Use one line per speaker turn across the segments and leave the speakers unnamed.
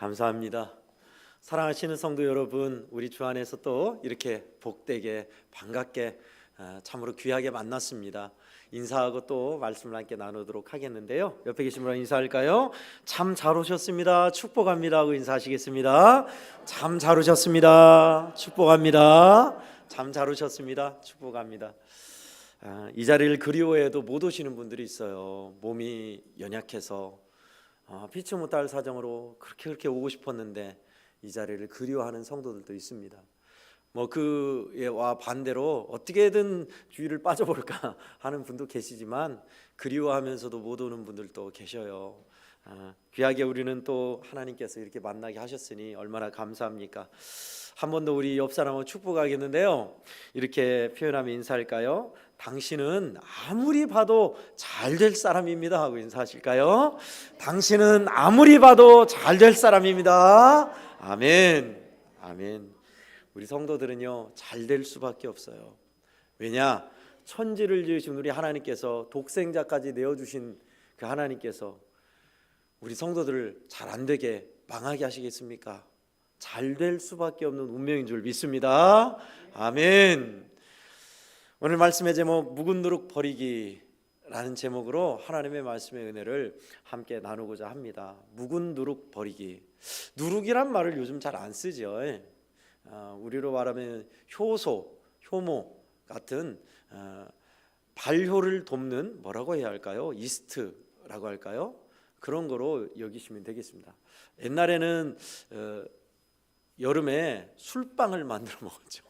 감사합니다. 사랑하시는 성도 여러분, 우리 주 안에서 또 이렇게 복되게 반갑게 참으로 귀하게 만났습니다. 인사하고 또 말씀을 함께 나누도록 하겠는데요. 옆에 계신 분랑 인사할까요? 참 잘 오셨습니다. 축복합니다 하고 인사하시겠습니다. 참 잘 오셨습니다. 축복합니다. 참 잘 오셨습니다. 축복합니다. 이 자리를 그리워해도 못 오시는 분들이 있어요. 몸이 연약해서 피치 못할 사정으로 그렇게 오고 싶었는데 이 자리를 그리워하는 성도들도 있습니다. 그와 반대로 어떻게든 주일을 빠져볼까 하는 분도 계시지만 그리워하면서도 못 오는 분들도 계셔요. 귀하게 우리는 또 하나님께서 이렇게 만나게 하셨으니 얼마나 감사합니까? 한 번 더 우리 옆 사람하고 축복하겠는데요. 이렇게 표현하면 인사할까요? 당신은 아무리 봐도 잘 될 사람입니다 하고 인사하실까요? 당신은 아무리 봐도 잘 될 사람입니다. 아멘. 아멘. 우리 성도들은요 잘 될 수밖에 없어요. 왜냐? 천지를 지으신 우리 하나님께서 독생자까지 내어주신 그 하나님께서 우리 성도들을 잘 안 되게 망하게 하시겠습니까? 잘 될 수밖에 없는 운명인 줄 믿습니다. 아멘. 오늘 말씀의 제목 묵은 누룩 버리기라는 제목으로 하나님의 말씀의 은혜를 함께 나누고자 합니다. 묵은 누룩 버리기. 누룩이란 말을 요즘 잘 안 쓰죠. 우리로 말하면 효소, 효모 같은 발효를 돕는 뭐라고 해야 할까요? 이스트라고 할까요? 그런 거로 여기시면 되겠습니다. 옛날에는 여름에 술빵을 만들어 먹었죠.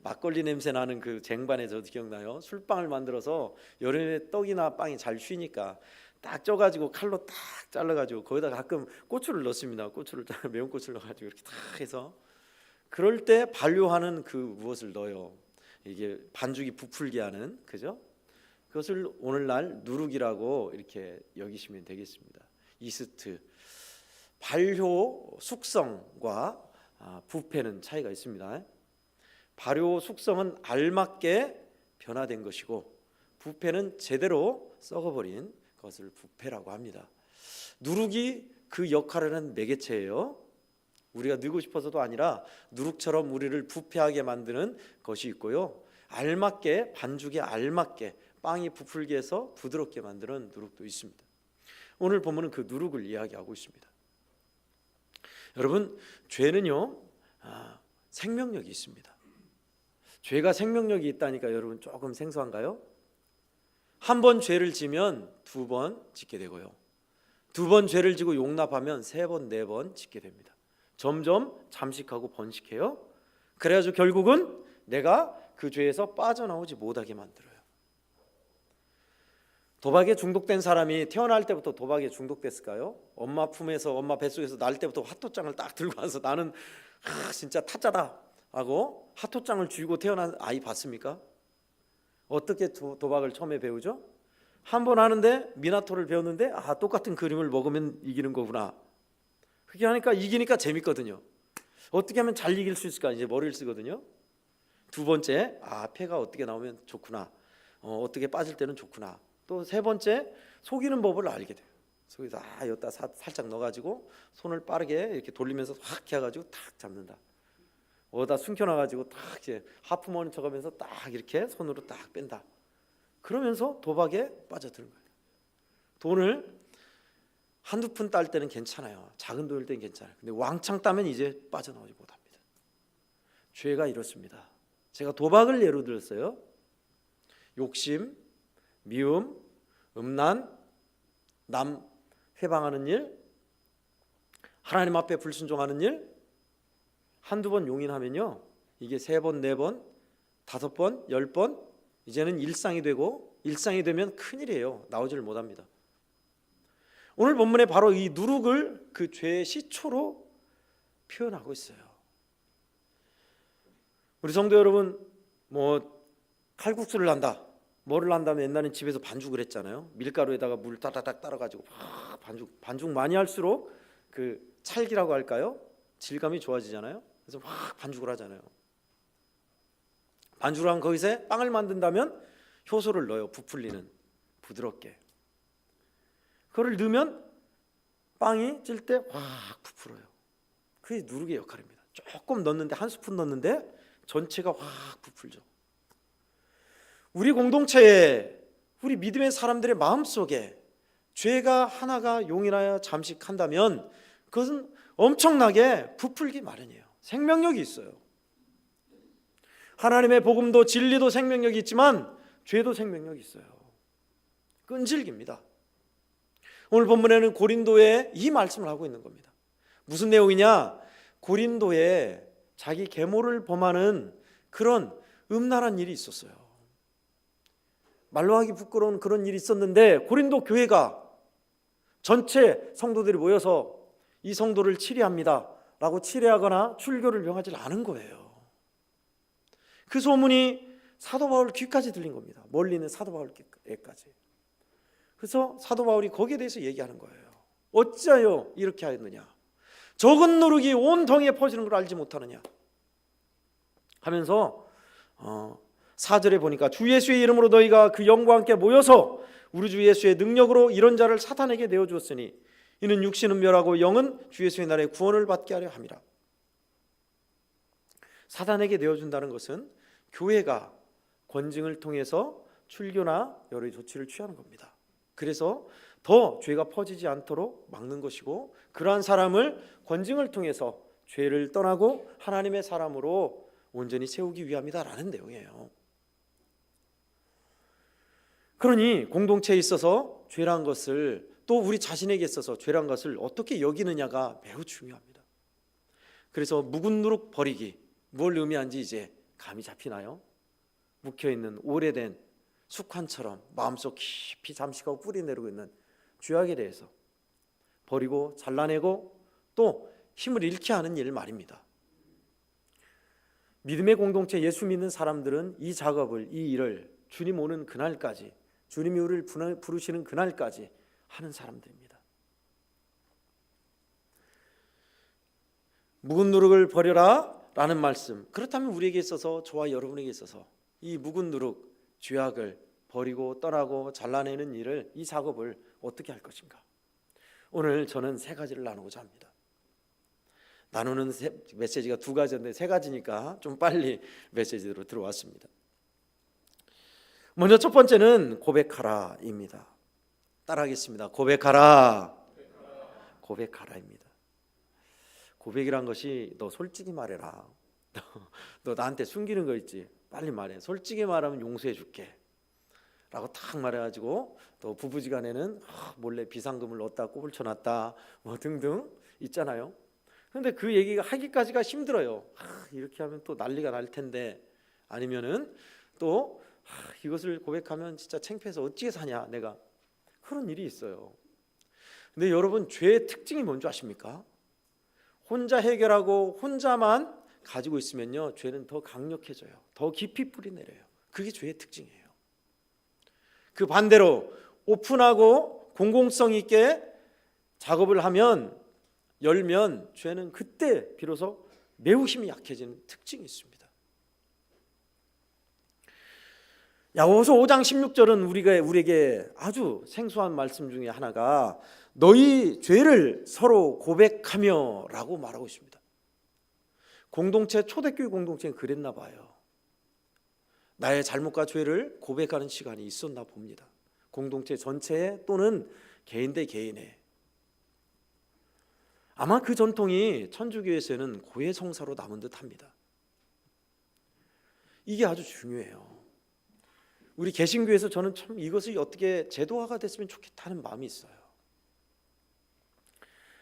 막걸리 냄새 나는 그 쟁반에 저도 기억나요. 술빵을 만들어서 여름에 떡이나 빵이 잘 쉬니까 딱 쪄가지고 칼로 딱 잘라가지고 거기다 가끔 고추를 넣습니다. 매운 고추를 넣어가지고 이렇게 딱 해서 그럴 때 반류하는 그 무엇을 넣어요. 이게 반죽이 부풀게 하는, 그죠? 그것을 오늘날 누룩이라고 이렇게 여기시면 되겠습니다. 이스트. 발효 숙성과 부패는 차이가 있습니다. 발효 숙성은 알맞게 변화된 것이고 부패는 제대로 썩어버린 것을 부패라고 합니다. 누룩이 그 역할을 하는 매개체예요. 우리가 늙고 싶어서도 아니라 누룩처럼 우리를 부패하게 만드는 것이 있고요, 알맞게 반죽에 알맞게 빵이 부풀게 해서 부드럽게 만드는 누룩도 있습니다. 오늘 본문은 그 누룩을 이야기하고 있습니다. 여러분, 죄는요 생명력이 있습니다. 죄가 생명력이 있다니까 여러분 조금 생소한가요? 한 번 죄를 지면 두 번 짓게 되고요, 두 번 죄를 지고 용납하면 세 번, 네 번 짓게 됩니다. 점점 잠식하고 번식해요. 그래가지고 결국은 내가 그 죄에서 빠져나오지 못하게 만들어요. 도박에 중독된 사람이 태어날 때부터 도박에 중독됐을까요? 엄마 품에서, 엄마 뱃속에서 날 때부터 화토장을 딱 들고 와서 나는 진짜 타짜다 하고 화토장을 쥐고 태어난 아이 봤습니까? 어떻게 도박을 처음에 배우죠? 한 번 하는데 미나토를 배웠는데 똑같은 그림을 먹으면 이기는 거구나. 그렇게 하니까 이기니까 재밌거든요. 어떻게 하면 잘 이길 수 있을까 이제 머리를 쓰거든요. 두 번째, 패가 어떻게 나오면 좋구나, 어떻게 빠질 때는 좋구나. 또 세 번째, 속이는 법을 알게 돼요. 속에서 여기다 살짝 넣어가지고 손을 빠르게 이렇게 돌리면서 확 해가지고 탁 잡는다. 어디다 숨겨놔가지고 딱 이제 하프머니 쳐가면서 딱 이렇게 손으로 딱 뺀다. 그러면서 도박에 빠져드는 거예요. 돈을 한두 푼 딸 때는 괜찮아요. 작은 돈일 때는 괜찮아요. 근데 왕창 따면 이제 빠져나오지 못합니다. 죄가 이렇습니다. 제가 도박을 예로 들었어요. 욕심, 미움, 음란, 남 회방하는 일, 하나님 앞에 불순종하는 일, 한두 번 용인하면요 이게 세 번, 네 번, 다섯 번, 10번 이제는 일상이 되고, 일상이 되면 큰일이에요. 나오지를 못합니다. 오늘 본문에 바로 이 누룩을 그 죄의 시초로 표현하고 있어요. 우리 성도 여러분, 칼국수를 한다, 뭐를 한다면 옛날엔 집에서 반죽을 했잖아요. 밀가루에다가 물 따다닥 따라가지고 반죽 많이 할수록 그 찰기라고 할까요? 질감이 좋아지잖아요. 그래서 막 반죽을 하잖아요. 반죽을 하면 거기서 빵을 만든다면 효소를 넣어요. 부풀리는, 부드럽게. 그걸 넣으면 빵이 찔 때 확 부풀어요. 그게 누룩의 역할입니다. 조금 넣는데, 한 스푼 넣는데 전체가 확 부풀죠. 우리 공동체에, 우리 믿음의 사람들의 마음속에 죄가 하나가 용인하여 잠식한다면 그것은 엄청나게 부풀기 마련이에요. 생명력이 있어요. 하나님의 복음도 진리도 생명력이 있지만 죄도 생명력이 있어요. 끈질깁니다. 오늘 본문에는 고린도에 이 말씀을 하고 있는 겁니다. 무슨 내용이냐? 고린도에 자기 계모를 범하는 그런 음란한 일이 있었어요. 말로 하기 부끄러운 그런 일이 있었는데 고린도 교회가 전체 성도들이 모여서 이 성도를 치리합니다 라고 치리하거나 출교를 명하지 않은 거예요. 그 소문이 사도 바울 귀까지 들린 겁니다. 멀리 있는 사도 바울 귀까지. 그래서 사도 바울이 거기에 대해서 얘기하는 거예요. 어찌하여 이렇게 하였느냐? 적은 누룩이 온 덩이에 퍼지는 걸 알지 못하느냐 하면서 4절에 보니까 주 예수의 이름으로 너희가 그 영과 함께 모여서 우리 주 예수의 능력으로 이런 자를 사탄에게 내어주었으니 이는 육신은 멸하고 영은 주 예수의 날에 구원을 받게 하려 함이라. 사탄에게 내어준다는 것은 교회가 권징을 통해서 출교나 여러 조치를 취하는 겁니다. 그래서 더 죄가 퍼지지 않도록 막는 것이고, 그러한 사람을 권징을 통해서 죄를 떠나고 하나님의 사람으로 온전히 세우기 위함이다라는 내용이에요. 그러니 공동체에 있어서 죄란 것을, 또 우리 자신에게 있어서 죄란 것을 어떻게 여기느냐가 매우 중요합니다. 그래서 묵은 누룩 버리기, 뭘 의미하는지 이제 감이 잡히나요? 묵혀있는 오래된 습관처럼 마음속 깊이 잠식하고 뿌리 내리고 있는 죄악에 대해서 버리고 잘라내고 또 힘을 잃게 하는 일 말입니다. 믿음의 공동체, 예수 믿는 사람들은 이 작업을, 이 일을 주님 오는 그날까지, 주님이 우리를 부르시는 그날까지 하는 사람들입니다. 묵은 누룩을 버려라 라는 말씀, 그렇다면 우리에게 있어서, 저와 여러분에게 있어서 이 묵은 누룩, 죄악을 버리고 떠나고 잘라내는 일을, 이 작업을 어떻게 할 것인가? 오늘 저는 세 가지를 나누고자 합니다. 나누는 메시지가 두 가지인데 세 가지니까 좀 빨리 메시지로 들어왔습니다. 먼저 첫 번째는 고백하라입니다. 따라하겠습니다. 고백하라. 고백하라입니다. 고백이란 것이 너 솔직히 말해라. 너 나한테 숨기는 거 있지? 빨리 말해. 솔직히 말하면 용서해 줄게 라고 탁 말해가지고, 또 부부지간에는 몰래 비상금을 넣었다 꼽을 쳐놨다 뭐 등등 있잖아요. 그런데 그 얘기가 하기까지가 힘들어요. 이렇게 하면 또 난리가 날 텐데, 아니면은 또 이것을 고백하면 진짜 창피해서 어찌 사냐 내가, 그런 일이 있어요. 근데 여러분, 죄의 특징이 뭔지 아십니까? 혼자 해결하고 혼자만 가지고 있으면요, 죄는 더 강력해져요. 더 깊이 뿌리 내려요. 그게 죄의 특징이에요. 그 반대로 오픈하고 공공성 있게 작업을 하면, 열면 죄는 그때 비로소 매우 힘이 약해지는 특징이 있습니다. 야고보서 5장 16절은 우리에게 아주 생소한 말씀 중에 하나가 너희 죄를 서로 고백하며 라고 말하고 있습니다. 공동체, 초대교회 공동체는 그랬나 봐요. 나의 잘못과 죄를 고백하는 시간이 있었나 봅니다. 공동체 전체에, 또는 개인 대 개인에. 아마 그 전통이 천주교에서는 고해성사로 남은 듯 합니다. 이게 아주 중요해요. 우리 개신교에서 저는 참 이것이 어떻게 제도화가 됐으면 좋겠다는 마음이 있어요.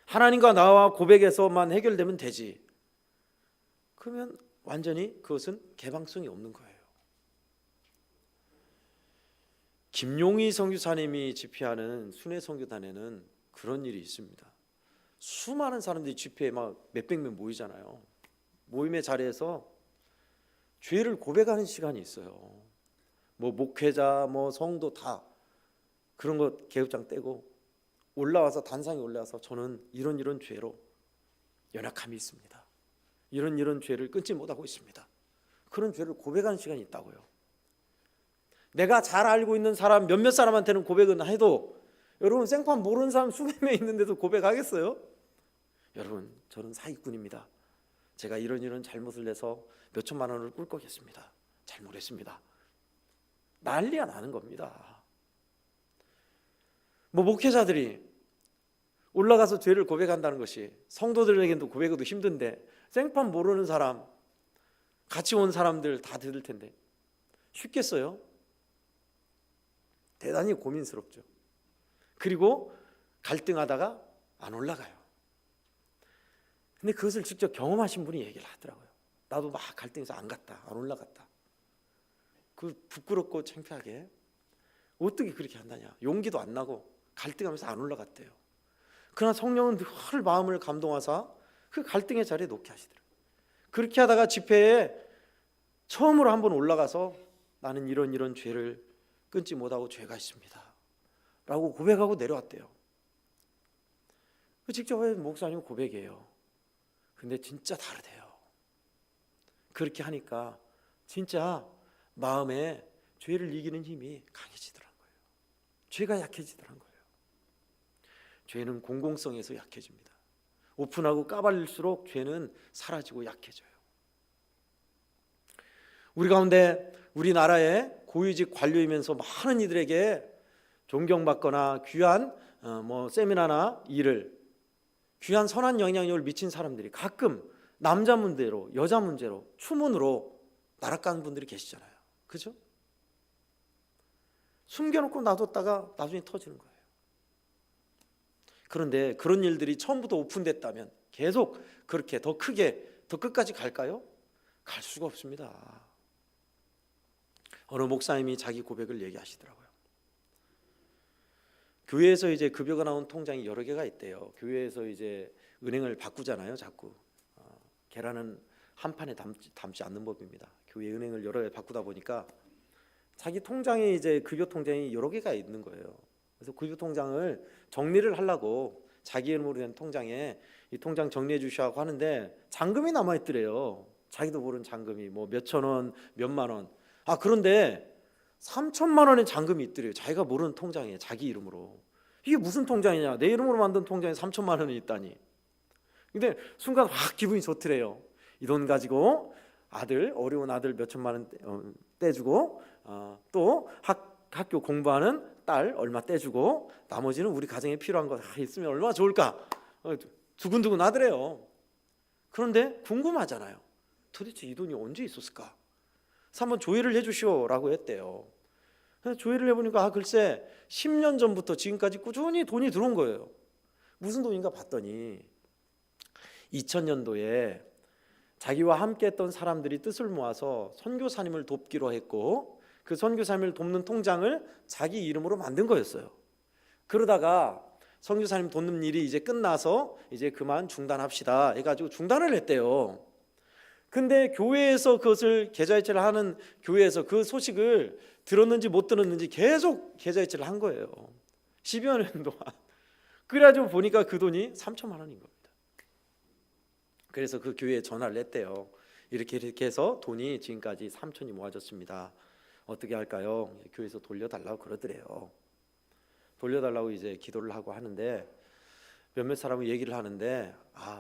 하나님과 나와 고백에서만 해결되면 되지, 그러면 완전히 그것은 개방성이 없는 거예요. 김용희 선교사님이 집회하는 순회 선교단에는 그런 일이 있습니다. 수많은 사람들이 집회에 막 몇백 명 모이잖아요. 모임의 자리에서 죄를 고백하는 시간이 있어요. 뭐 목회자, 뭐 성도 다 그런 거 계급장 떼고 올라와서, 단상에 올라와서 저는 이런 죄로 연약함이 있습니다. 이런 죄를 끊지 못하고 있습니다. 그런 죄를 고백하는 시간이 있다고요. 내가 잘 알고 있는 사람 몇몇 사람한테는 고백은 해도, 여러분 생판 모르는 사람 수백 명 있는데도 고백하겠어요? 여러분, 저는 사기꾼입니다. 제가 이런 잘못을 해서 몇 천만 원을 꿀꺽했습니다. 잘못했습니다. 난리가 나는 겁니다. 목회자들이 올라가서 죄를 고백한다는 것이 성도들에게도 고백해도 힘든데, 생판 모르는 사람, 같이 온 사람들 다 들을 텐데 쉽겠어요? 대단히 고민스럽죠. 그리고 갈등하다가 안 올라가요. 근데 그것을 직접 경험하신 분이 얘기를 하더라고요. 나도 막 갈등해서 안 갔다, 안 올라갔다. 그 부끄럽고 창피하게 어떻게 그렇게 한다냐. 용기도 안 나고 갈등하면서 안 올라갔대요. 그러나 성령은 늘 마음을 감동하사 그 갈등의 자리에 놓게 하시더라고요. 그렇게 하다가 집회에 처음으로 한번 올라가서 나는 이런 죄를 끊지 못하고 죄가 있습니다 라고 고백하고 내려왔대요. 그 직접 목사님 고백이에요. 근데 진짜 다르대요. 그렇게 하니까 진짜 마음에 죄를 이기는 힘이 강해지더라는 거예요. 죄가 약해지더라는 거예요. 죄는 공공성에서 약해집니다. 오픈하고 까발릴수록 죄는 사라지고 약해져요. 우리 가운데 우리나라의 고위직 관료이면서 많은 이들에게 존경받거나 귀한 세미나나 일을, 귀한 선한 영향력을 미친 사람들이 가끔 남자 문제로, 여자 문제로, 추문으로 날아가는 분들이 계시잖아요. 그죠? 숨겨놓고 놔뒀다가 나중에 터지는 거예요. 그런데 그런 일들이 처음부터 오픈됐다면 계속 그렇게 더 크게, 더 끝까지 갈까요? 갈 수가 없습니다. 어느 목사님이 자기 고백을 얘기하시더라고요. 교회에서 이제 급여가 나온 통장이 여러 개가 있대요. 교회에서 이제 은행을 바꾸잖아요, 자꾸. 계란은 한 판에 담지 않는 법입니다. 교회 은행을 여러 개 바꾸다 보니까 자기 통장에 이제 급여 통장이 여러 개가 있는 거예요. 그래서 급여 통장을 정리를 하려고 자기 이름으로 된 통장에 이 통장 정리해 주시라고 하는데 잔금이 남아 있더래요. 자기도 모르는 잔금이 몇천 원, 몇만 원. 그런데 3천만 원의 잔금이 있더래요. 자기가 모르는 통장에 자기 이름으로. 이게 무슨 통장이냐? 내 이름으로 만든 통장에 3천만 원이 있다니. 근데 순간 확 기분이 좋더래요. 이 돈 가지고 어려운 아들 몇 천만 원 떼주고, 또 학교 공부하는 딸 얼마 떼주고, 나머지는 우리 가정에 필요한 거 있으면 얼마나 좋을까. 두근두근 하더래요. 그런데 궁금하잖아요. 도대체 이 돈이 언제 있었을까? 그래서 한번 조회를 해주시오라고 했대요. 그래서 조회를 해보니까 글쎄 10년 전부터 지금까지 꾸준히 돈이 들어온 거예요. 무슨 돈인가 봤더니 2000년도에 자기와 함께 했던 사람들이 뜻을 모아서 선교사님을 돕기로 했고, 그 선교사님을 돕는 통장을 자기 이름으로 만든 거였어요. 그러다가 선교사님 돕는 일이 이제 끝나서 이제 그만 중단합시다 해가지고 중단을 했대요. 근데 교회에서 그것을 계좌이체를 하는 교회에서 그 소식을 들었는지 못 들었는지 계속 계좌이체를 한 거예요. 10여 년 동안. 그래가지고 보니까 그 돈이 3천만 원인 겁니다. 그래서 그 교회에 전화를 했대요. 이렇게 해서 돈이 지금까지 3천이 모아졌습니다. 어떻게 할까요? 교회에서 돌려달라고 그러더래요. 돌려달라고 이제 기도를 하고 하는데, 몇몇 사람은 얘기를 하는데,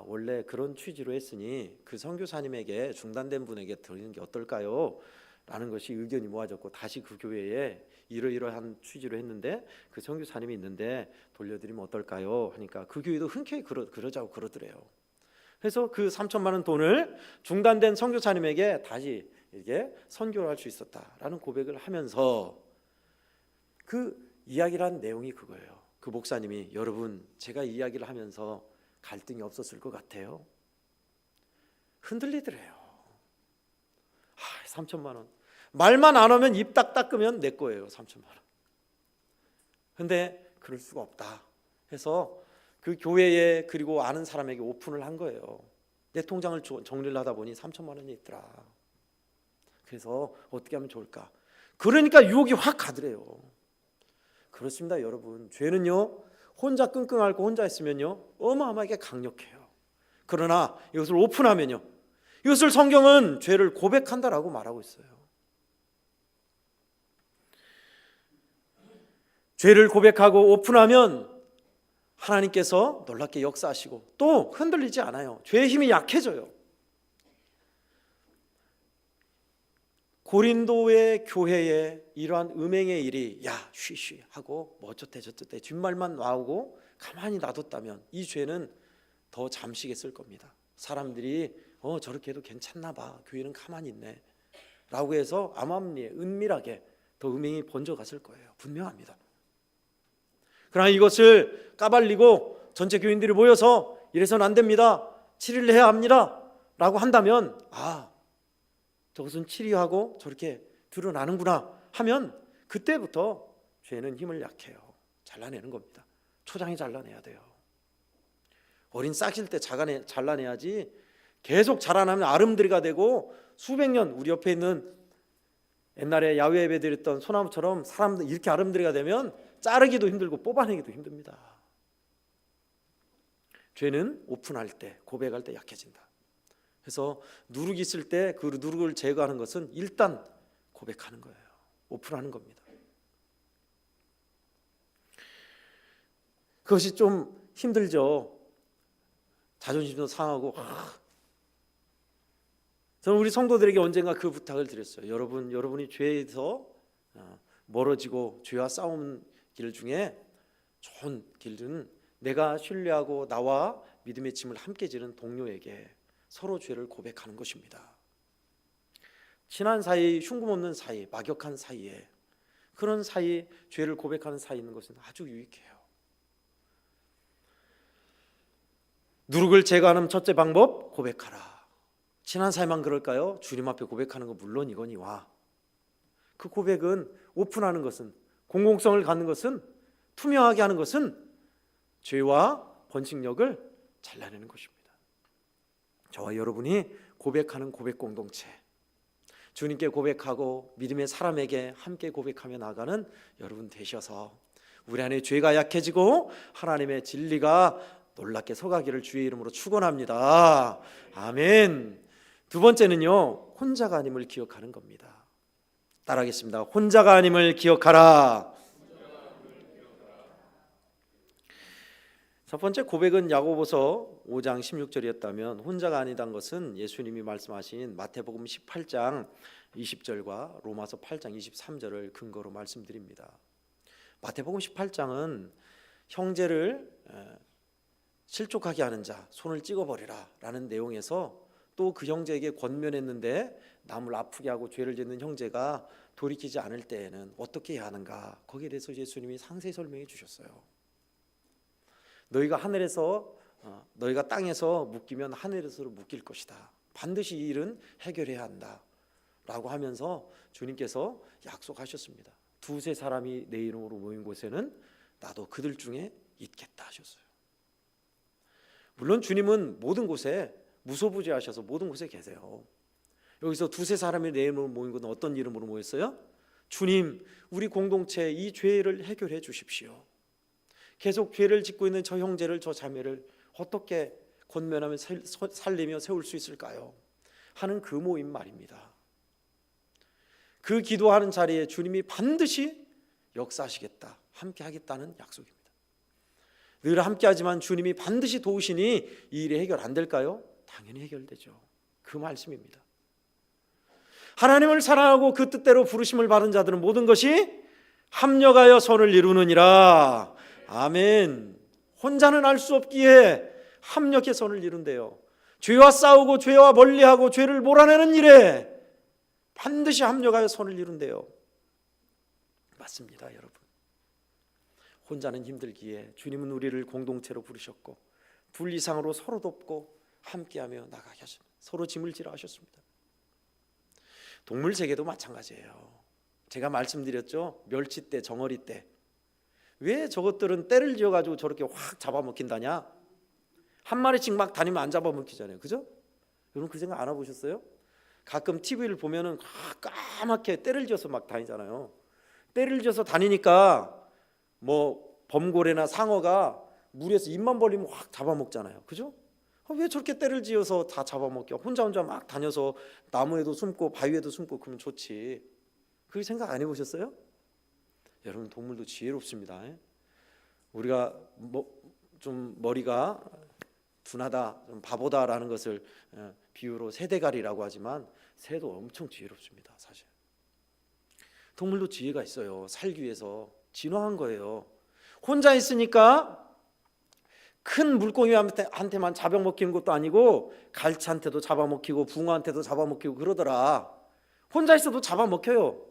원래 그런 취지로 했으니 그 선교사님에게, 중단된 분에게 드리는 게 어떨까요? 라는 것이 의견이 모아졌고, 다시 그 교회에 이러이러한 취지로 했는데 그 선교사님이 있는데 돌려드리면 어떨까요? 하니까 그 교회도 흔쾌히 그러자고 그러더래요. 그래서 그 3천만 원 돈을 중단된 선교사님에게 다시 이렇게 선교를 할 수 있었다라는 고백을 하면서, 그 이야기를 한 내용이 그거예요. 그 목사님이, 여러분 제가 이야기를 하면서 갈등이 없었을 것 같아요? 흔들리더래요. 3천만 원. 말만 안 하면 입 딱 닦으면 내 거예요. 3천만 원. 근데 그럴 수가 없다 해서 그 교회에, 그리고 아는 사람에게 오픈을 한 거예요. 내 통장을 정리를 하다 보니 3천만 원이 있더라. 그래서 어떻게 하면 좋을까? 그러니까 유혹이 확 가더래요. 그렇습니다, 여러분. 죄는요, 혼자 끙끙 앓고 혼자 있으면요 어마어마하게 강력해요. 그러나 이것을 오픈하면요, 이것을 성경은 죄를 고백한다라고 말하고 있어요. 죄를 고백하고 오픈하면 하나님께서 놀랍게 역사하시고 또 흔들리지 않아요. 죄의 힘이 약해져요. 고린도의 교회에 이러한 음행의 일이 야 쉬쉬 하고 뭐 어쩌대 저쩌대 뒷말만 나오고 가만히 놔뒀다면 이 죄는 더 잠시겠을 겁니다. 사람들이 저렇게 해도 괜찮나 봐, 교회는 가만히 있네 라고 해서 암암리에 은밀하게 더 음행이 번져갔을 거예요. 분명합니다. 그러나 이것을 까발리고 전체 교인들이 모여서 이래서는 안 됩니다, 치리를 해야 합니다 라고 한다면 저것은 치리하고 저렇게 드러나는구나 하면 그때부터 죄는 힘을 약해요. 잘라내는 겁니다. 초장에 잘라내야 돼요. 어린 싹일 때 잘라내야지 계속 자라나면 아름드리가 되고 수백 년 우리 옆에 있는 옛날에 야외 예배 드렸던 소나무처럼 사람들 이렇게 아름드리가 되면 자르기도 힘들고 뽑아내기도 힘듭니다. 죄는 오픈할 때, 고백할 때 약해진다. 그래서 누룩이 있을 때 그 누룩을 제거하는 것은 일단 고백하는 거예요. 오픈하는 겁니다. 그것이 좀 힘들죠. 자존심도 상하고. 저는 우리 성도들에게 언젠가 그 부탁을 드렸어요. 여러분이 죄에서 멀어지고 죄와 싸우는 길 중에 좋은 길은 내가 신뢰하고 나와 믿음의 짐을 함께 지는 동료에게 서로 죄를 고백하는 것입니다. 친한 사이, 흉금없는 사이, 막역한 사이에 그런 사이 죄를 고백하는 사이 있는 것은 아주 유익해요. 누룩을 제거하는 첫째 방법, 고백하라. 친한 사이만 그럴까요? 주님 앞에 고백하는 거 물론이거니와 그 고백은 오픈하는 것은, 공공성을 갖는 것은, 투명하게 하는 것은 죄와 번식력을 잘라내는 것입니다. 저와 여러분이 고백하는 고백 공동체, 주님께 고백하고 믿음의 사람에게 함께 고백하며 나가는 여러분 되셔서 우리 안에 죄가 약해지고 하나님의 진리가 놀랍게 서가기를 주의 이름으로 축원합니다. 아멘. 두 번째는요, 혼자가 아님을 기억하는 겁니다. 따라하겠습니다. 혼자가 아님을 기억하라. 첫 번째 고백은 야고보서 5장 16절이었다면 혼자가 아니다는 것은 예수님이 말씀하신 마태복음 18장 20절과 로마서 8장 23절을 근거로 말씀드립니다. 마태복음 18장은 형제를 실족하게 하는 자 손을 찍어버리라 라는 내용에서 또 그 형제에게 권면했는데 남을 아프게 하고 죄를 짓는 형제가 돌이키지 않을 때에는 어떻게 해야 하는가, 거기에 대해서 예수님이 상세히 설명해 주셨어요. 너희가 땅에서 묶이면 하늘에서 묶일 것이다. 반드시 이 일은 해결해야 한다 라고 하면서 주님께서 약속하셨습니다. 두세 사람이 내 이름으로 모인 곳에는 나도 그들 중에 있겠다 하셨어요. 물론 주님은 모든 곳에 무소부재하셔서 모든 곳에 계세요. 여기서 두세 사람이 내 이름으로 모인 곳은 어떤 이름으로 모였어요? 주님, 우리 공동체 이 죄를 해결해 주십시오. 계속 죄를 짓고 있는 저 형제를, 저 자매를 어떻게 권면하며 살리며 세울 수 있을까요? 하는 그 모임 말입니다. 그 기도하는 자리에 주님이 반드시 역사하시겠다, 함께 하겠다는 약속입니다. 늘 함께 하지만 주님이 반드시 도우시니 이 일이 해결 안 될까요? 당연히 해결되죠. 그 말씀입니다. 하나님을 사랑하고 그 뜻대로 부르심을 받은 자들은 모든 것이 합력하여 선을 이루느니라. 아멘. 혼자는 알 수 없기에 합력해 선을 이룬대요. 죄와 싸우고 죄와 멀리하고 죄를 몰아내는 일에 반드시 합력하여 선을 이룬대요. 맞습니다, 여러분. 혼자는 힘들기에 주님은 우리를 공동체로 부르셨고 둘 이상으로 서로 돕고 함께하며 나가게 하십니다. 서로 짐을 지라 하셨습니다. 동물 세계도 마찬가지예요. 제가 말씀드렸죠, 멸치 때, 정어리 때 왜 저것들은 때를 지어가지고 저렇게 확 잡아먹힌다냐? 한 마리씩 막 다니면 안 잡아먹히잖아요, 그죠? 여러분 그 생각 안 해보셨어요? 가끔 TV를 보면은 까맣게 때를 지어서 막 다니잖아요. 때를 지어서 다니니까 뭐 범고래나 상어가 물에서 입만 벌리면 확 잡아먹잖아요, 그죠? 왜 저렇게 때를 지어서 다 잡아먹겨? 혼자 막 다녀서 나무에도 숨고 바위에도 숨고 그러면 좋지. 그 생각 안 해보셨어요? 여러분 동물도 지혜롭습니다. 우리가 좀 머리가 둔하다, 좀 바보다라는 것을 비유로 새대가리라고 하지만 새도 엄청 지혜롭습니다. 사실 동물도 지혜가 있어요. 살기 위해서 진화한 거예요. 혼자 있으니까 큰 물고기한테만 잡아먹히는 것도 아니고 갈치한테도 잡아먹히고 붕어한테도 잡아먹히고 그러더라. 혼자 있어도 잡아먹혀요.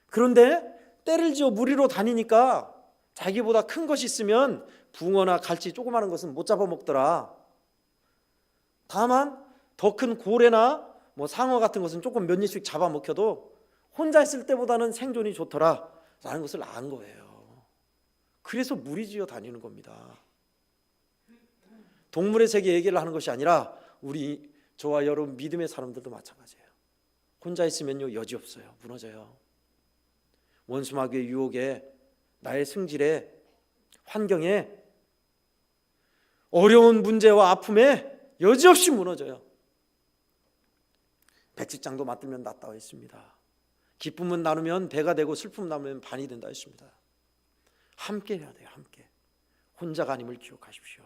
그런데 떼를 지어 무리로 다니니까 자기보다 큰 것이 있으면 붕어나 갈치 조그마한 것은 못 잡아먹더라. 다만 더 큰 고래나 뭐 상어 같은 것은 조금 몇 입씩 잡아먹혀도 혼자 있을 때보다는 생존이 좋더라 라는 것을 안 거예요. 그래서 무리지어 다니는 겁니다. 동물의 세계 얘기를 하는 것이 아니라 저와 여러분 믿음의 사람들도 마찬가지예요. 혼자 있으면요 여지없어요. 무너져요. 원수마귀의 유혹에, 나의 승질에, 환경에, 어려운 문제와 아픔에 여지없이 무너져요. 백지장도 맞들면 낫다고 했습니다. 기쁨은 나누면 배가 되고 슬픔 나누면 반이 된다 했습니다. 함께 해야 돼요. 함께. 혼자가 아님을 기억하십시오.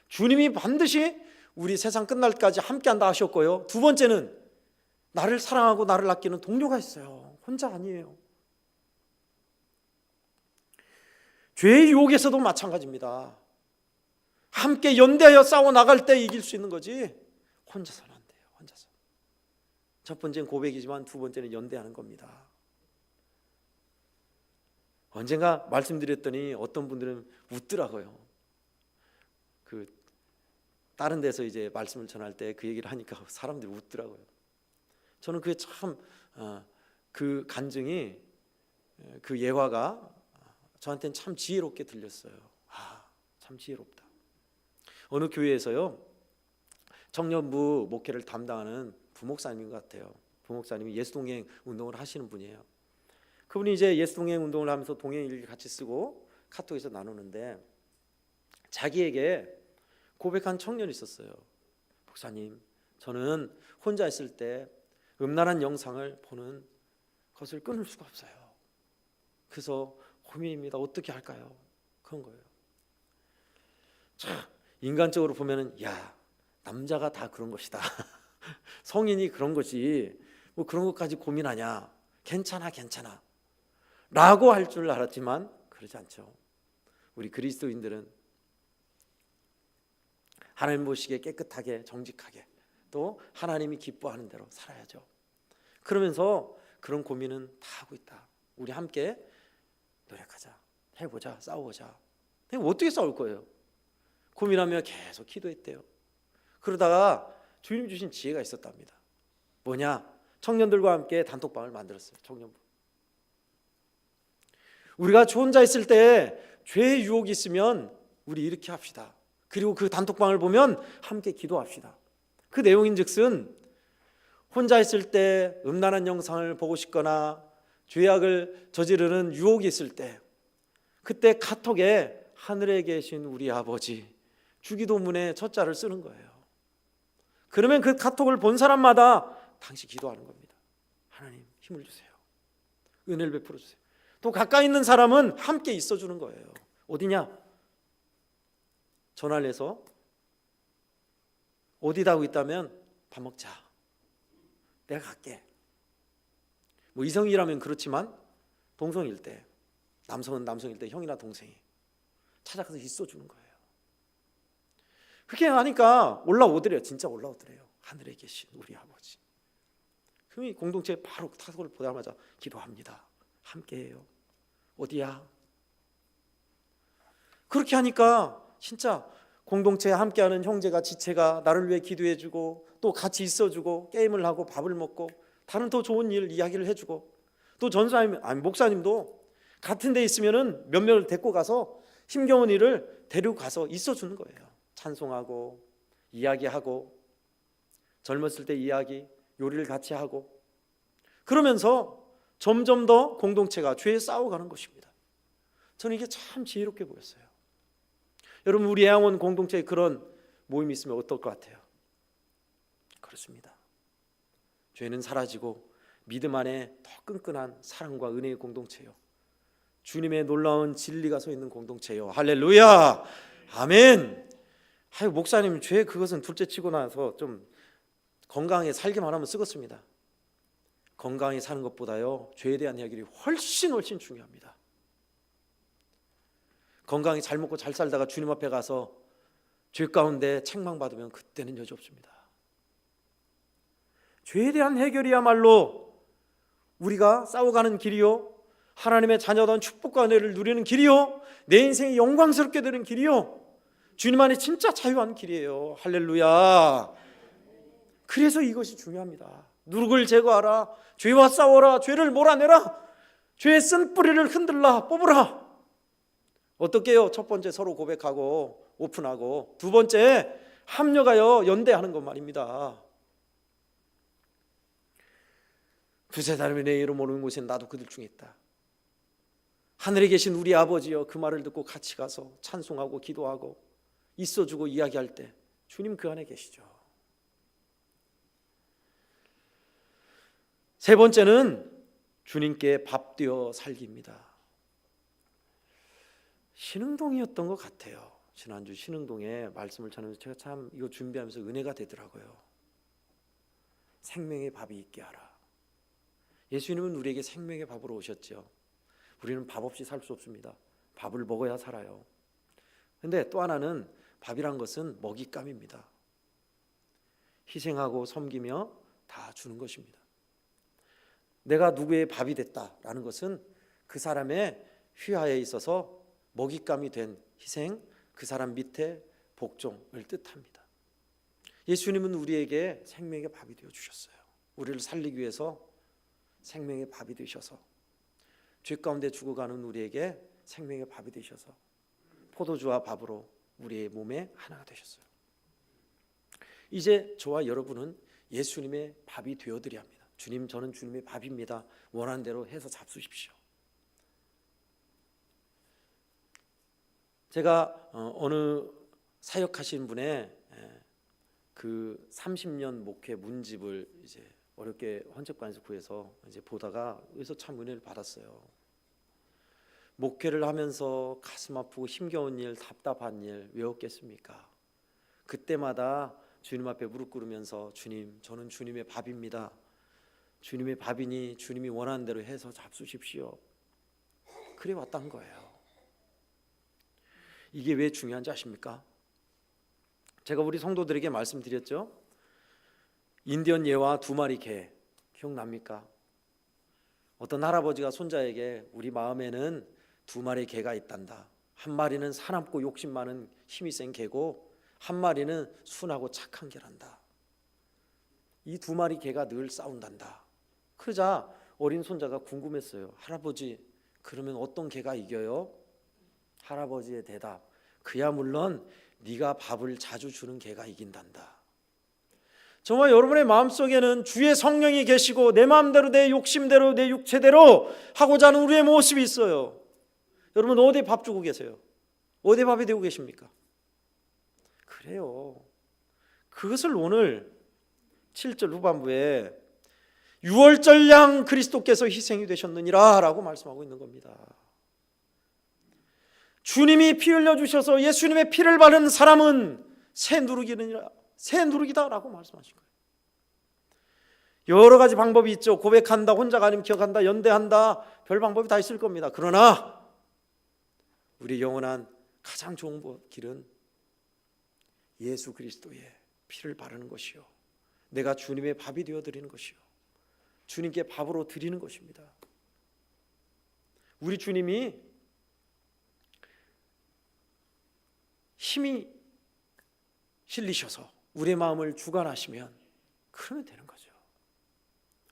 주님이 반드시 우리 세상 끝날 때까지 함께한다 하셨고요. 두 번째는 나를 사랑하고 나를 아끼는 동료가 있어요. 혼자 아니에요. 죄의 유혹에서도 마찬가지입니다. 함께 연대하여 싸워 나갈 때 이길 수 있는 거지 혼자서는 안 돼요. 혼자서. 첫 번째는 고백이지만 두 번째는 연대하는 겁니다. 언젠가 말씀드렸더니 어떤 분들은 웃더라고요. 다른 데서 이제 말씀을 전할 때 그 얘기를 하니까 사람들이 웃더라고요. 저는 그게 참 그 간증이, 그 예화가 저한테는 참 지혜롭게 들렸어요. 참 지혜롭다. 어느 교회에서요 청년부 목회를 담당하는 부목사님인 것 같아요. 부목사님이 예수동행 운동을 하시는 분이에요. 그분이 이제 예수동행 운동을 하면서 동행일기 같이 쓰고 카톡에서 나누는데 자기에게 고백한 청년이 있었어요. 목사님, 저는 혼자 있을 때 음란한 영상을 보는 것을 끊을 수가 없어요. 그래서 고민입니다. 어떻게 할까요? 그런 거예요. 참 인간적으로 보면은 남자가 다 그런 것이다. 성인이 그런 거지. 뭐 그런 것까지 고민하냐? 괜찮아 라고 할 줄 알았지만 그러지 않죠. 우리 그리스도인들은 하나님 보시기에 깨끗하게 정직하게 또 하나님이 기뻐하는 대로 살아야죠. 그러면서 그런 고민은 다 하고 있다. 우리 함께 노력하자. 해보자. 싸워보자. 어떻게 싸울 거예요? 고민하며 계속 기도했대요. 그러다가 주님 주신 지혜가 있었답니다. 뭐냐? 청년들과 함께 단톡방을 만들었어요. 청년부. 우리가 혼자 있을 때 죄의 유혹이 있으면 우리 이렇게 합시다. 그리고 그 단톡방을 보면 함께 기도합시다. 그 내용인즉슨 혼자 있을 때 음란한 영상을 보고 싶거나 죄악을 저지르는 유혹이 있을 때 그때 카톡에 하늘에 계신 우리 아버지 주기도문에 첫 자를 쓰는 거예요. 그러면 그 카톡을 본 사람마다 당시 기도하는 겁니다. 하나님 힘을 주세요. 은혜를 베풀어 주세요. 또 가까이 있는 사람은 함께 있어주는 거예요. 어디냐? 전화를 해서 어디다 하고 있다면 밥 먹자. 내가 갈게. 뭐 이성이라면 그렇지만 동성일 때, 남성은 남성일 때 형이나 동생이 찾아가서 있어주는 거예요. 그렇게 하니까 올라오더래요. 진짜 올라오더래요. 하늘에 계신 우리 아버지. 그 공동체에 바로 타석을 보자마자 기도합니다. 함께해요. 어디야? 그렇게 하니까 진짜 공동체에 함께하는 형제가 지체가 나를 위해 기도해주고 또 같이 있어주고 게임을 하고 밥을 먹고 다른 더 좋은 일 이야기를 해주고 또 전사님 목사님도 같은 데 있으면은 몇몇을 데리고 가서 힘겨운 일을 데리고 가서 있어주는 거예요. 찬송하고 이야기하고 젊었을 때 이야기 요리를 같이 하고 그러면서 점점 더 공동체가 죄에 싸워가는 것입니다. 저는 이게 참 지혜롭게 보였어요. 여러분 우리 애양원 공동체에 그런 모임이 있으면 어떨 것 같아요? 그렇습니다. 죄는 사라지고 믿음 안에 더 끈끈한 사랑과 은혜의 공동체요. 주님의 놀라운 진리가 서 있는 공동체요. 할렐루야. 아멘. 아유, 목사님, 죄 그것은 둘째 치고 나서 좀 건강하게 살기만 하면 쓰겠습니다. 건강히 사는 것보다요, 죄에 대한 이야기를 훨씬 중요합니다. 건강히 잘 먹고 잘 살다가 주님 앞에 가서 죄 가운데 책망받으면 그때는 여지 없습니다. 죄에 대한 해결이야말로 우리가 싸워가는 길이요, 하나님의 자녀다운 축복과 은혜를 누리는 길이요, 내 인생이 영광스럽게 되는 길이요, 주님 안에 진짜 자유한 길이에요. 할렐루야. 그래서 이것이 중요합니다. 누룩을 제거하라, 죄와 싸워라, 죄를 몰아내라, 죄의 쓴 뿌리를 흔들라, 뽑으라. 어떻게 해요? 첫 번째 서로 고백하고 오픈하고, 두 번째 합력하여 연대하는 것 말입니다. 두세 사람이 내 이름 모르는 곳에 나도 그들 중에 있다. 하늘에 계신 우리 아버지여, 그 말을 듣고 같이 가서 찬송하고 기도하고 있어주고 이야기할 때 주님 그 안에 계시죠. 세 번째는 주님께 밥되어 살기입니다. 신흥동이었던 것 같아요. 지난주 신흥동에 말씀을 전하면서 제가 참 이거 준비하면서 은혜가 되더라고요. 생명의 밥이 있게 하라. 예수님은 우리에게 생명의 밥으로 오셨죠. 우리는 밥 없이 살 수 없습니다. 밥을 먹어야 살아요. 근데 또 하나는, 밥이란 것은 먹잇감입니다. 희생하고 섬기며 다 주는 것입니다. 내가 누구의 밥이 됐다라는 것은 그 사람의 휘하에 있어서 먹잇감이 된 희생, 그 사람 밑에 복종을 뜻합니다. 예수님은 우리에게 생명의 밥이 되어 주셨어요. 우리를 살리기 위해서 생명의 밥이 되셔서, 죄 가운데 죽어가는 우리에게 생명의 밥이 되셔서 포도주와 밥으로 우리의 몸에 하나가 되셨어요. 이제 저와 여러분은 예수님의 밥이 되어드려야 합니다. 주님, 저는 주님의 밥입니다. 원하는 대로 해서 잡수십시오. 제가 어느 사역하시는 분의 그 30년 목회 문집을 이제 어렵게 헌책관에서 구해서 이제 보다가 여기서 참 은혜를 받았어요. 목회를 하면서 가슴 아프고 힘겨운 일, 답답한 일 왜 없겠습니까? 그때마다 주님 앞에 무릎 꿇으면서, 주님, 저는 주님의 밥입니다. 주님의 밥이니 주님이 원하는 대로 해서 잡수십시오. 그래 왔다는 거예요. 이게 왜 중요한지 아십니까? 제가 우리 성도들에게 말씀드렸죠. 인디언 예와 두 마리 개 기억납니까? 어떤 할아버지가 손자에게, 우리 마음에는 두 마리 개가 있단다. 한 마리는 사납고 욕심 많은 힘이 센 개고, 한 마리는 순하고 착한 개란다. 이 두 마리 개가 늘 싸운단다. 그러자 어린 손자가 궁금했어요. 할아버지, 그러면 어떤 개가 이겨요? 할아버지의 대답, 그야 물론 네가 밥을 자주 주는 개가 이긴단다. 정말 여러분의 마음속에는 주의 성령이 계시고, 내 마음대로, 내 욕심대로, 내 육체대로 하고자 하는 우리의 모습이 있어요. 여러분, 어디 밥 주고 계세요? 어디 밥이 되고 계십니까? 그래요. 그것을 오늘 7절 후반부에 유월절 양 그리스도께서 희생이 되셨느니라 라고 말씀하고 있는 겁니다. 주님이 피 흘려주셔서 예수님의 피를 바른 사람은 새 누룩이느니라, 새 누룩이다라고 말씀하신 거예요. 여러 가지 방법이 있죠. 고백한다, 혼자가 아니면 기억한다, 연대한다, 별 방법이 다 있을 겁니다. 그러나 우리 영원한 가장 좋은 길은 예수 그리스도의 피를 바르는 것이요, 내가 주님의 밥이 되어드리는 것이요, 주님께 밥으로 드리는 것입니다. 우리 주님이 힘이 실리셔서 우리의 마음을 주관하시면 그러면 되는 거죠.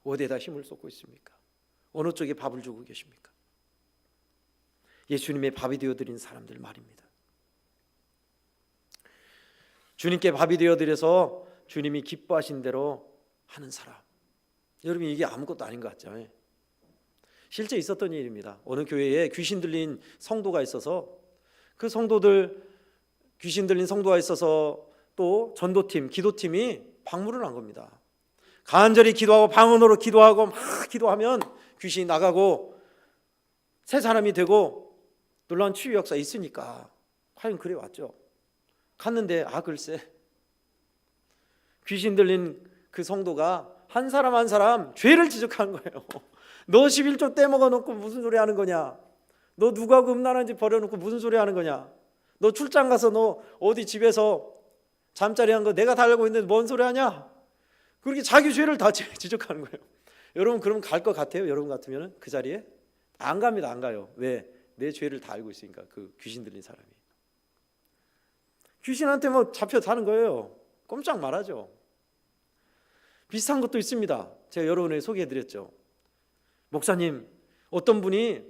어디에다 힘을 쏟고 있습니까? 어느 쪽에 밥을 주고 계십니까? 예수님의 밥이 되어드린 사람들 말입니다. 주님께 밥이 되어드려서 주님이 기뻐하신 대로 하는 사람. 여러분, 이게 아무것도 아닌 것 같죠? 실제 있었던 일입니다. 어느 교회에 귀신 들린 성도가 있어서, 그 성도들, 귀신 들린 성도가 있어서 또 전도팀, 기도팀이 방문을 한 겁니다. 간절히 기도하고 방언으로 기도하고 막 기도하면 귀신이 나가고 새 사람이 되고 놀라운 치유 역사 있으니까 과연 그래 왔죠. 갔는데 글쎄 귀신 들린 그 성도가 한 사람 한 사람 죄를 지적하는 거예요. 너 11조 떼먹어 놓고 무슨 소리 하는 거냐? 너 누구하고 음란한 짓 벌여놓고 무슨 소리 하는 거냐? 너 출장 가서 너 어디 집에서 잠자리 한 거 내가 다 알고 있는데 뭔 소리 하냐? 그렇게 자기 죄를 다 지적하는 거예요. 여러분 그러면 갈 것 같아요? 여러분 같으면 그 자리에? 안 갑니다. 안 가요. 왜? 내 죄를 다 알고 있으니까. 그 귀신 들린 사람이 귀신한테 뭐 잡혀 사는 거예요. 꼼짝 말하죠. 비슷한 것도 있습니다. 제가 여러분에게 소개해드렸죠. 목사님, 어떤 분이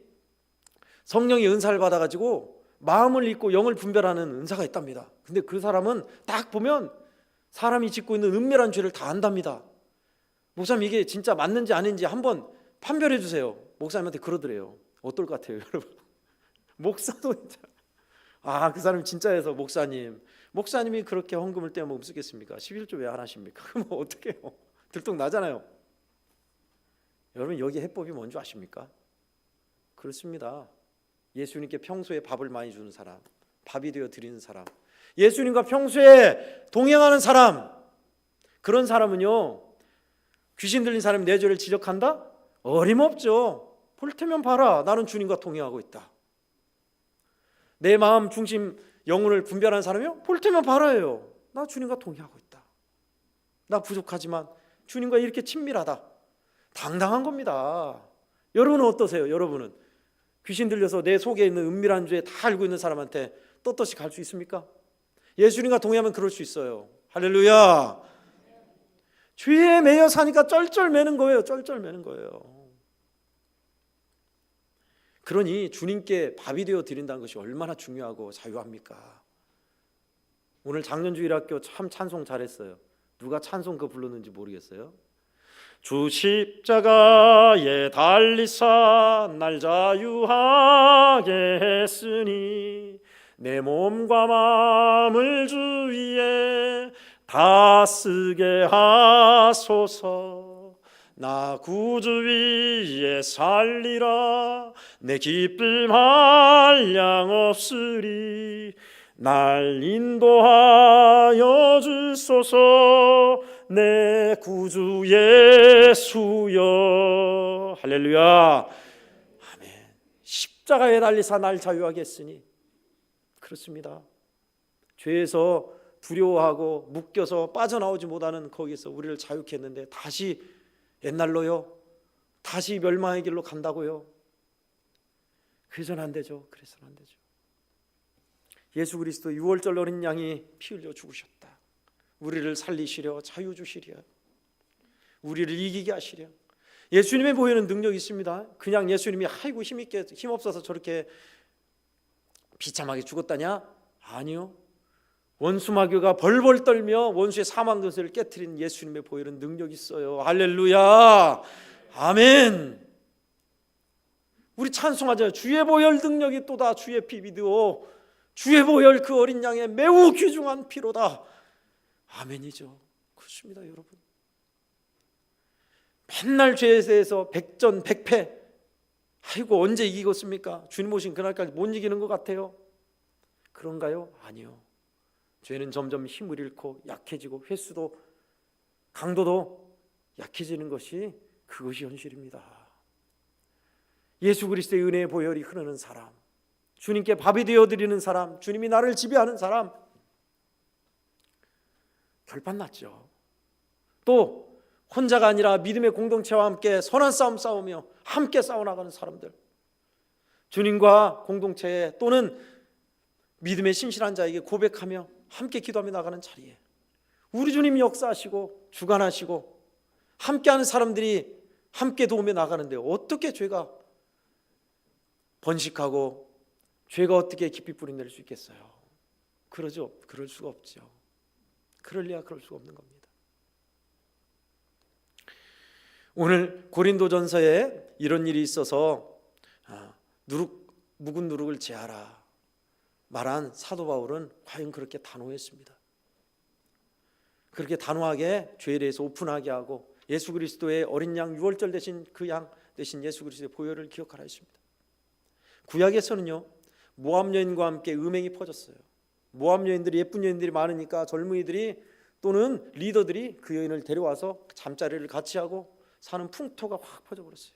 성령의 은사를 받아가지고 마음을 읽고 영을 분별하는 은사가 있답니다. 근데 그 사람은 딱 보면 사람이 짓고 있는 은밀한 죄를 다 안답니다. 목사님, 이게 진짜 맞는지 아닌지 한번 판별해 주세요. 목사님한테 그러더래요. 어떨 것 같아요, 여러분? 목사도 그 사람이 진짜여서 목사님이 그렇게 헌금을 떼어먹으면 쓰겠습니까? 11조 왜 안 하십니까? 그럼 어떻게 해요? 들통나잖아요. 여러분 여기 해법이 뭔지 아십니까? 그렇습니다. 예수님께 평소에 밥을 많이 주는 사람, 밥이 되어 드리는 사람, 예수님과 평소에 동행하는 사람, 그런 사람은요 귀신 들린 사람이 내 죄를 지적한다? 어림없죠. 볼 테면 봐라. 나는 주님과 동행하고 있다. 내 마음 중심 영혼을 분별하는 사람이요? 볼 테면 봐라예요. 나 주님과 동행하고 있다. 나 부족하지만 주님과 이렇게 친밀하다. 당당한 겁니다. 여러분은 어떠세요? 여러분은 귀신 들려서 내 속에 있는 은밀한 죄 다 알고 있는 사람한테 떳떳이 갈 수 있습니까? 예수님과 동행하면 그럴 수 있어요. 할렐루야. 죄에 매여 사니까 쩔쩔매는 거예요. 쩔쩔매는 거예요. 그러니 주님께 밥이 되어 드린다는 것이 얼마나 중요하고 자유합니까? 오늘 장년주일학교 참 찬송 잘했어요. 누가 찬송 그거 불렀는지 모르겠어요. 주 십자가에 달리사 날 자유하게 했으니 내 몸과 마음을 주 위에 다 쓰게 하소서. 나 구주 위에 살리라. 내 기쁨 한량 없으리. 날 인도하여 주소서. 내 구주 예수여. 할렐루야. 아멘. 십자가에 달리사 날 자유하게 했으니. 그렇습니다. 죄에서 두려워하고 묶여서 빠져나오지 못하는 거기서 우리를 자유케 했는데 다시 옛날로요? 다시 멸망의 길로 간다고요? 그래서는 안 되죠. 그래서는 안 되죠. 예수 그리스도 6월절 어린 양이 피 흘려 죽으셨다. 우리를 살리시려, 자유 주시려, 우리를 이기게 하시려. 예수님의 보혈은 능력이 있습니다. 그냥 예수님이 아이고 힘없어서 저렇게 비참하게 죽었다냐? 아니요. 원수 마귀가 벌벌 떨며 원수의 사망 근세를 깨트린 예수님의 보혈은 능력이 있어요. 할렐루야. 아멘. 우리 찬송하잖아요. 주의 보혈 능력이 또다. 주의 피 믿으오. 주의 보혈 그 어린 양의 매우 귀중한 피로다. 아멘이죠. 그렇습니다, 여러분. 맨날 죄에 대해서 백전백패. 아이고 언제 이기겠습니까? 주님 오신 그날까지 못 이기는 것 같아요. 그런가요? 아니요. 죄는 점점 힘을 잃고 약해지고 횟수도 강도도 약해지는 것이 그것이 현실입니다. 예수 그리스도의 은혜의 보혈이 흐르는 사람, 주님께 밥이 되어드리는 사람, 주님이 나를 지배하는 사람, 결판 났죠. 또 혼자가 아니라 믿음의 공동체와 함께 선한 싸움 싸우며 함께 싸워나가는 사람들, 주님과 공동체에 또는 믿음의 신실한 자에게 고백하며 함께 기도하며 나가는 자리에 우리 주님이 역사하시고 주관하시고 함께하는 사람들이 함께 도우며 나가는데 어떻게 죄가 번식하고 죄가 어떻게 깊이 뿌리낼 수 있겠어요? 그러죠. 그럴 수가 없죠. 그럴래야 그럴 수가 없는 겁니다. 오늘 고린도전서에 이런 일이 있어서 묵은 누룩을 제하라 말한 사도 바울은 과연 그렇게 단호했습니다. 그렇게 단호하게 죄에 대해서 오픈하게 하고 예수 그리스도의 어린 양 6월절 대신 그 양 대신 예수 그리스도의 보혈을 기억하라 했습니다. 구약에서는요 모압 여인과 함께 음행이 퍼졌어요. 모압 여인들이, 예쁜 여인들이 많으니까 젊은이들이 또는 리더들이 그 여인을 데려와서 잠자리를 같이 하고 사는 풍토가 확 퍼져버렸어요.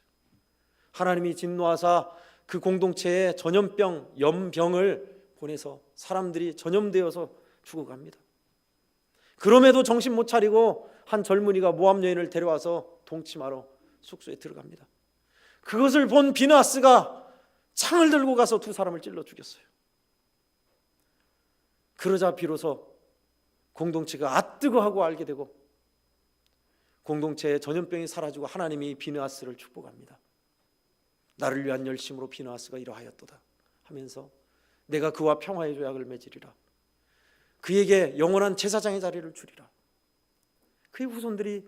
하나님이 진노하사 그 공동체에 전염병, 염병을 보내서 사람들이 전염되어서 죽어갑니다. 그럼에도 정신 못 차리고 한 젊은이가 모압 여인을 데려와서 동침하러 숙소에 들어갑니다. 그것을 본 비느하스가 창을 들고 가서 두 사람을 찔러 죽였어요. 그러자 비로소 공동체가 아뜨거하고 알게 되고 공동체의 전염병이 사라지고 하나님이 비느하스를 축복합니다. 나를 위한 열심으로 비느하스가 이러하였도다 하면서 내가 그와 평화의 조약을 맺으리라. 그에게 영원한 제사장의 자리를 주리라. 그의 후손들이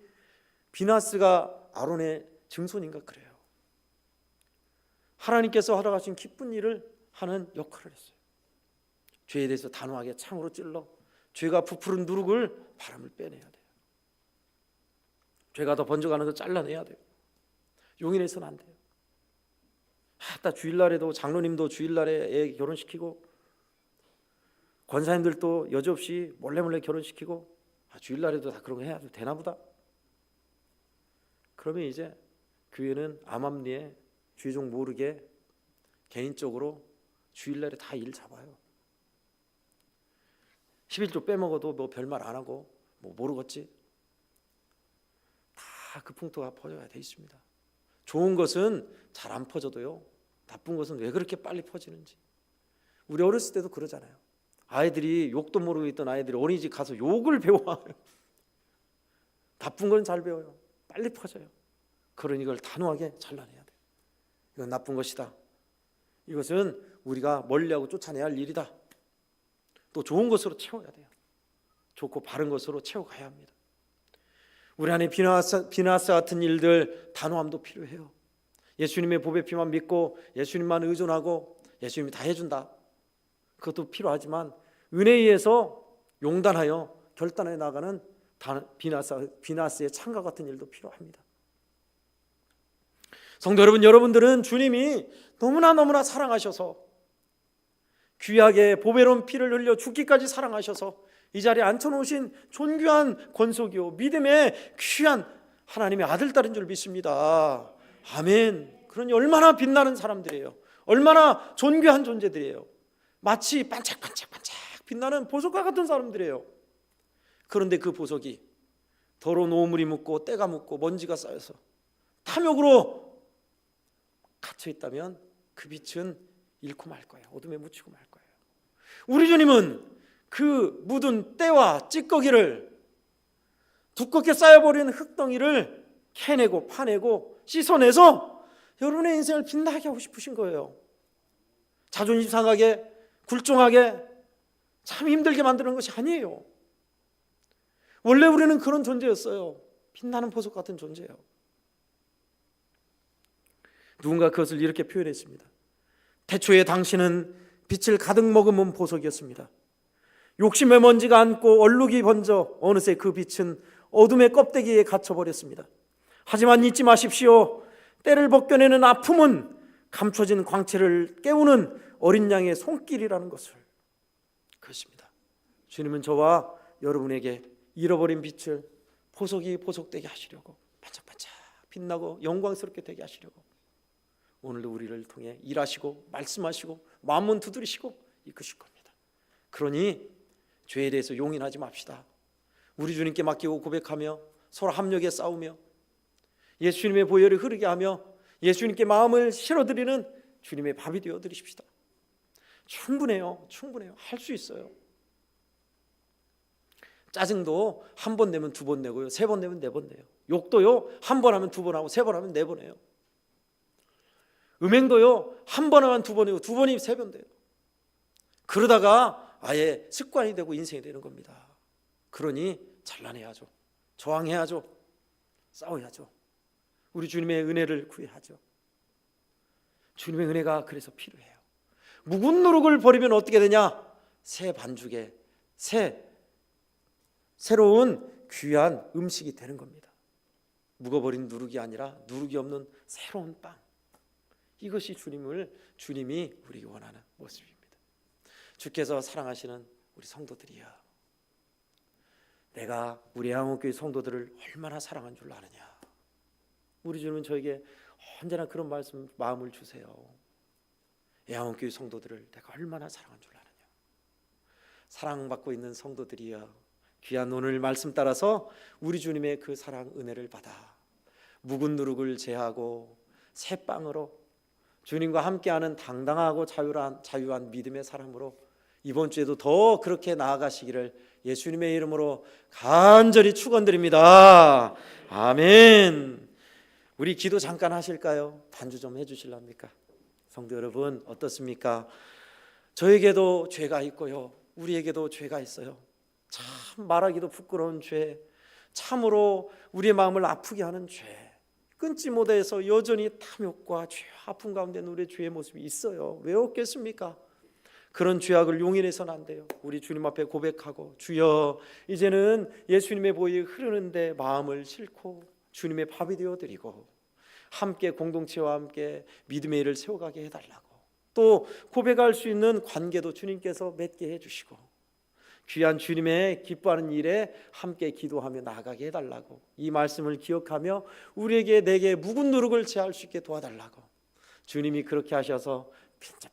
비느하스가 아론의 증손인가 그래요. 하나님께서 하러 가신 기쁜 일을 하는 역할을 했어요. 죄에 대해서 단호하게 창으로 찔러 죄가 부풀은 누룩을 바람을 빼내야 돼요. 죄가 더 번져가는 거 잘라내야 돼요. 용인해서는 안 돼요. 주일날에도 장로님도 주일날에 애 결혼시키고 권사님들도 여지없이 몰래 결혼시키고 주일날에도 다 그런 거 해야 되나 보다. 그러면 이제 교회는 암암리에 주의종 모르게 개인적으로 주일날에 다 일 잡아요. 11조 빼먹어도 뭐 별말 안 하고 뭐 모르겠지. 다 그 풍토가 퍼져야 돼 있습니다. 좋은 것은 잘 안 퍼져도요, 나쁜 것은 왜 그렇게 빨리 퍼지는지. 우리 어렸을 때도 그러잖아요. 아이들이 욕도 모르고 있던 아이들이 어린이집 가서 욕을 배워요. 나쁜 건 잘 배워요. 빨리 퍼져요. 그러니 이걸 단호하게 잘라내야 돼요. 이건 나쁜 것이다. 이것은 우리가 멀리하고 쫓아내야 할 일이다. 또 좋은 것으로 채워야 돼요. 좋고 바른 것으로 채워가야 합니다. 우리 안에 비느하스 같은 일들, 단호함도 필요해요. 예수님의 보배 피만 믿고 예수님만 의존하고 예수님이 다 해준다, 그것도 필요하지만 은혜에 의해서 용단하여 결단해 나가는 비느하스의 창과 같은 일도 필요합니다. 성도 여러분, 여러분들은 주님이 너무나 사랑하셔서 귀하게 보배로운 피를 흘려 죽기까지 사랑하셔서 이 자리에 앉혀놓으신 존귀한 권속이요 믿음의 귀한 하나님의 아들, 딸인 줄 믿습니다. 아멘. 그러니 얼마나 빛나는 사람들이에요. 얼마나 존귀한 존재들이에요. 마치 반짝반짝 빛나는 보석과 같은 사람들이에요. 그런데 그 보석이 더러운 오물이 묻고 때가 묻고 먼지가 쌓여서 탐욕으로 갇혀 있다면 그 빛은 잃고 말 거예요. 어둠에 묻히고 말 거예요. 우리 주님은 그 묻은 때와 찌꺼기를, 두껍게 쌓여버린 흙덩이를 캐내고 파내고 씻어내서 여러분의 인생을 빛나게 하고 싶으신 거예요. 자존심 상하게, 굴종하게, 참 힘들게 만드는 것이 아니에요. 원래 우리는 그런 존재였어요. 빛나는 보석 같은 존재예요. 누군가 그것을 이렇게 표현했습니다. 태초에 당신은 빛을 가득 머금은 보석이었습니다. 욕심의 먼지가 앉고 얼룩이 번져 어느새 그 빛은 어둠의 껍데기에 갇혀버렸습니다. 하지만 잊지 마십시오. 때를 벗겨내는 아픔은 감춰진 광채를 깨우는 어린 양의 손길이라는 것을. 그렇습니다. 주님은 저와 여러분에게 잃어버린 빛을 보석이 보석되게 하시려고, 반짝반짝 빛나고 영광스럽게 되게 하시려고 오늘도 우리를 통해 일하시고 말씀하시고 마음문 두드리시고 이끄실 겁니다. 그러니 죄에 대해서 용인하지 맙시다. 우리 주님께 맡기고 고백하며 서로 합력에 싸우며 예수님의 보혈을 흐르게 하며 예수님께 마음을 실어드리는 주님의 밥이 되어 드리십시다. 충분해요. 할 수 있어요. 짜증도 한 번 내면 두 번 내고요, 세 번 내면 네 번 내요. 욕도요, 한 번 하면 두 번 하고 세 번 하면 네 번 해요. 음행도요, 한 번 하면 두 번 해요, 두 번이 세 번 돼요. 그러다가 아예 습관이 되고 인생이 되는 겁니다. 그러니 잘라내야죠. 저항해야죠. 싸워야죠. 우리 주님의 은혜를 구해야죠. 주님의 은혜가 그래서 필요해요. 묵은 누룩을 버리면 어떻게 되냐? 새 반죽에 새로운 귀한 음식이 되는 겁니다. 묵어버린 누룩이 아니라 누룩이 없는 새로운 빵. 이것이 주님이 우리에게 원하는 모습입니다. 주께서 사랑하시는 우리 성도들이여, 내가 우리 애양원교회 성도들을 얼마나 사랑한 줄 아느냐. 우리 주님은 저에게 언제나 그런 마음을 주세요. 애양원교회 성도들을 내가 얼마나 사랑한 줄 아느냐. 사랑받고 있는 성도들이여, 귀한 오늘 말씀 따라서 우리 주님의 그 사랑 은혜를 받아 묵은 누룩을 제하고 새빵으로 주님과 함께하는 당당하고 자유한 믿음의 사람으로 이번 주에도 더 그렇게 나아가시기를 예수님의 이름으로 간절히 축원드립니다. 아멘. 우리 기도 잠깐 하실까요? 반주 좀 해주실랍니까? 성도 여러분, 어떻습니까? 저에게도 죄가 있고요, 우리에게도 죄가 있어요. 참 말하기도 부끄러운 죄, 참으로 우리의 마음을 아프게 하는 죄, 끊지 못해서 여전히 탐욕과 죄, 아픔 가운데 우리의 죄의 모습이 있어요. 왜 없겠습니까? 그런 죄악을 용인해서는 안 돼요. 우리 주님 앞에 고백하고, 주여, 이제는 예수님의 보혈이 흐르는데 마음을 싣고 주님의 밥이 되어드리고 함께 공동체와 함께 믿음의 일을 세워가게 해달라고, 또 고백할 수 있는 관계도 주님께서 맺게 해주시고 귀한 주님의 기뻐하는 일에 함께 기도하며 나아가게 해달라고, 이 말씀을 기억하며 우리에게 내게 묵은 누룩을 제할 수 있게 도와달라고, 주님이 그렇게 하셔서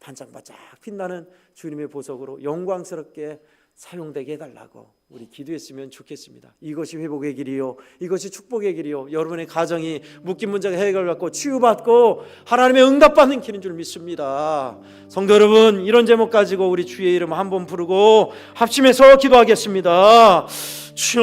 반짝반짝 빛나는 주님의 보석으로 영광스럽게 사용되게 해달라고 우리 기도했으면 좋겠습니다. 이것이 회복의 길이요, 이것이 축복의 길이요, 여러분의 가정이 묶인 문제가 해결받고 치유받고 하나님의 응답받는 길인 줄 믿습니다. 성도 여러분, 이런 제목 가지고 우리 주의 이름 한번 부르고 합심해서 기도하겠습니다. 주여,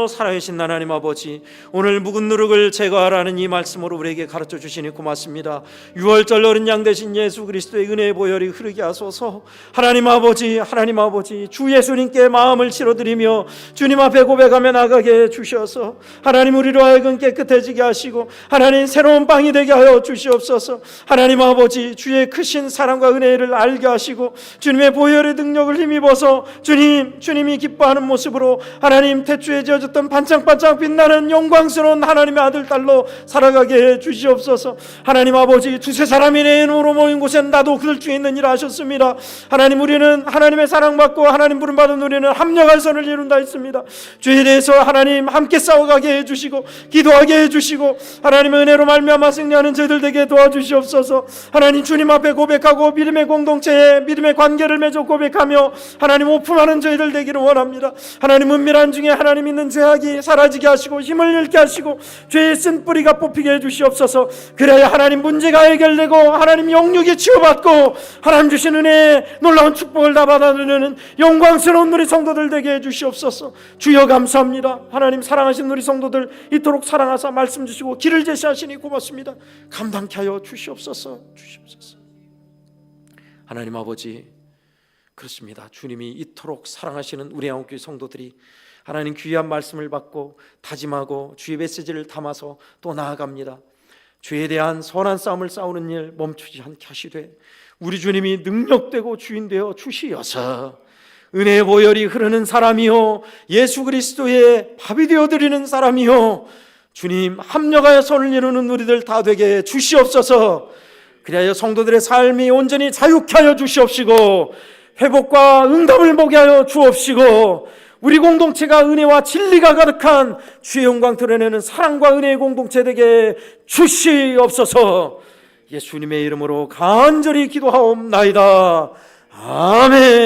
살아계신 하나님 아버지, 오늘 묵은 누룩을 제거하라는 이 말씀으로 우리에게 가르쳐 주시니 고맙습니다. 6월절 어린 양 되신 예수 그리스도의 은혜의 보혈이 흐르게 하소서. 하나님 아버지, 주 예수님께 마음을 실어드리며 주님 앞에 고백하며 나가게 해주셔서 하나님, 우리로 하여금 깨끗해지게 하시고 하나님, 새로운 빵이 되게 하여 주시옵소서. 하나님 아버지, 주의 크신 사랑과 은혜를 알게 하시고 주님의 보혈의 능력을 힘입어서 주님이 기뻐하는 모습으로 하나님, 태초에 지어졌던 반짝반짝 빛나는 영광스러운 하나님의 아들 딸로 살아가게 해 주시옵소서. 하나님 아버지, 두세 사람이 내 이름으로 모인 곳엔 나도 그들 중에 있는 일을 하셨습니다. 하나님, 우리는 하나님의 사랑받고 하나님 부름받은 우리는 합력할 선을 이룬다 했습니다. 죄에 대해서 하나님 함께 싸워가게 해주시고 기도하게 해주시고 하나님의 은혜로 말미암아 승리하는 저희들 되게 도와주시옵소서. 하나님, 주님 앞에 고백하고 믿음의 공동체에 믿음의 관계를 맺어 고백하며 하나님 오픈하는 저희들 되기를 원합니다. 하나님, 은밀한 중에 하나님 있는 죄악이 사라지게 하시고 힘을 잃게 하시고 죄의 쓴 뿌리가 뽑히게 해주시옵소서. 그래야 하나님 문제가 해결되고 하나님 영육이 치유받고 하나님 주신 은혜의 놀라운 축복을 다 받아들이는 영광스러운 우리 성도들 되게 해주시옵소서. 주여 감사합니다. 하나님, 사랑하신 우리 성도들 이토록 사랑하사 말씀 주시고 길을 제시하시니 고맙습니다. 감당케 하여 주시옵소서. 하나님 아버지, 그렇습니다. 주님이 이토록 사랑하시는 우리 애양교회 성도들이 하나님 귀한 말씀을 받고 다짐하고 주의 메시지를 담아서 또 나아갑니다. 죄에 대한 선한 싸움을 싸우는 일 멈추지 않게 하시되 우리 주님이 능력되고 주인 되어 주시어서 은혜의 보혈이 흐르는 사람이요, 예수 그리스도의 밥이 되어드리는 사람이요, 주님 합력하여 선을 이루는 우리들 다 되게 주시옵소서. 그리하여 성도들의 삶이 온전히 자유케 하여 주시옵시고 회복과 응답을 보게 하여 주옵시고 우리 공동체가 은혜와 진리가 가득한 주의 영광 드러내는 사랑과 은혜의 공동체 되게 주시옵소서. 예수님의 이름으로 간절히 기도하옵나이다. 아멘.